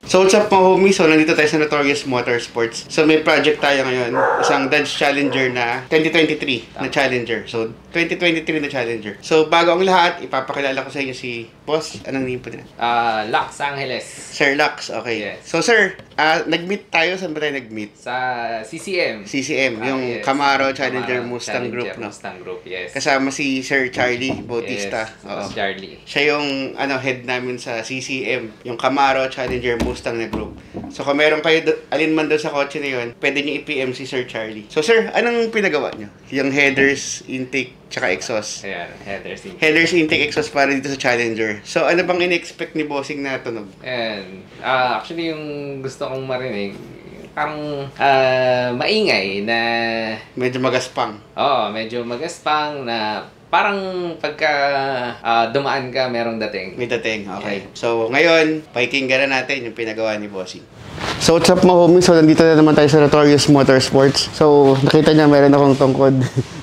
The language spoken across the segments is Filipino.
So what's up mga homies? So nandito tayo sa Notorious Motorsports. So may project tayo ngayon. Isang Dodge Challenger na 2023 na Challenger. So 2023 na Challenger. So bago ang lahat, ipapakilala ko sa inyo si Boss. Anong name po nila? Lux Angeles. Sir Lux, okay. Yes. So sir, nag-meet tayo. Saan ba tayo nag-meet? Sa CCM. CCM, yung yes. Camaro Challenger Mustang Group, no? Mustang Group, yes. Kasama si Sir Charlie Bautista. Yes, Oo. Charlie. Siya yung head namin sa CCM, yung Camaro Challenger Mustang na group. So kung meron kayo alin man doon sa kotse na yun, pwede niyo i-PM si Sir Charlie. So sir, anong pinagawa niyo? Yung headers, intake, tsaka exhaust. Ayan, headers intake. Headers, intake, exhaust para dito sa Challenger. So ano bang in-expect ni Bossing na tunog? And actually yung gusto kong marinig, parang maingay na Medyo magaspang. medyo magaspang na parang pagka dumaan ka, merong dating. May dating, okay. Yeah. So ngayon, pakikinggan na natin yung pinagawa ni Bossing. So what's up mga homies? So nandito na naman tayo sa Notorious Motorsports. So nakita niya meron akong tungkod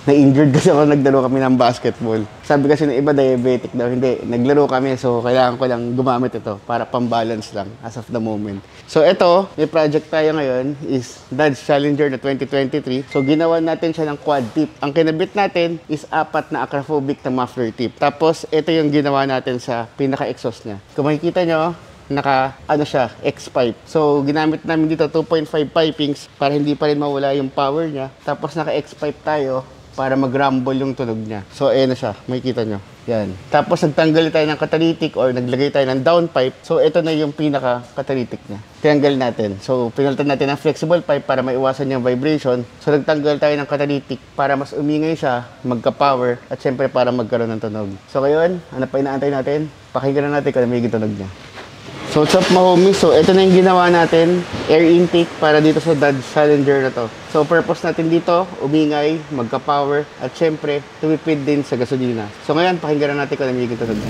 na injured kasi ako naglaro kami ng basketball. Sabi kasi ng iba diabetic daw. Hindi, naglaro kami so kailangan ko lang gumamit ito para pang-balance lang as of the moment. So ito, may project tayo ngayon is Dodge Challenger na 2023. So ginawa natin siya ng quad tip. Ang kinabit natin is 4 na acrophobic na muffler tip. Tapos ito yung ginawa natin sa pinaka-exhaust niya. Kung makikita nyo, siya, X-pipe. So, ginamit namin dito 2.5 pipings para hindi pa rin mawala yung power niya. Tapos naka-X-pipe tayo para mag-rumble yung tunog niya. So, ayan na siya. Makikita nyo. Yan. Tapos, nagtanggal tayo ng catalytic or naglagay tayo ng downpipe. So, ito na yung pinaka-catalytic niya. Tinanggal natin. So, pinalitan natin ng flexible pipe para maiwasan yung vibration. So, nagtanggal tayo ng catalytic para mas umingay siya, magka-power, at syempre para magkaroon ng tunog. So, ngayon, ano pa inaantay natin? Pakinggan na natin kung may tunog niya. So what's up mga homies? So ito na yung ginawa natin, air intake para dito sa Dodge Challenger na to. So purpose natin dito, umingay, magka-power, at syempre, tumipid din sa gasolina. So ngayon, pakinggan na natin kung may tunog.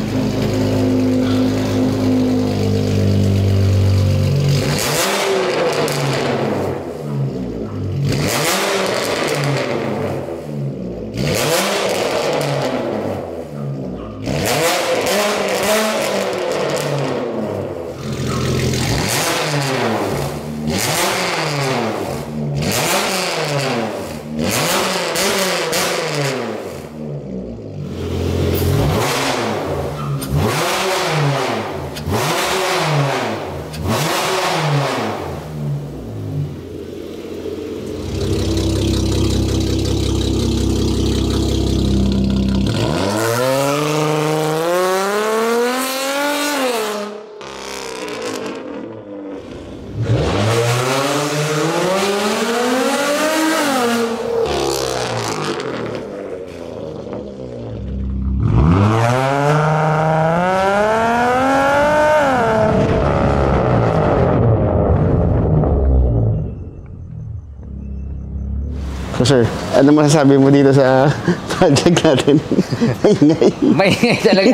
So sir, ano masasabi mo dito sa project natin? Maingay. Maingay talaga.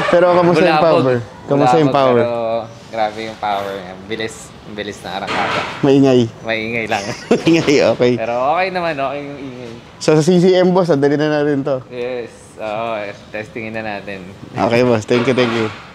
Pero kamusta yung power? Kamusta yung power? Pero grabe yung power. Ang bilis na arangkada. Maingay. Maingay lang. Maingay, okay. Pero okay naman, okay yung ingay. So sa CCM boss, dali na natin to. Yes, testingin na natin. Okay boss, thank you.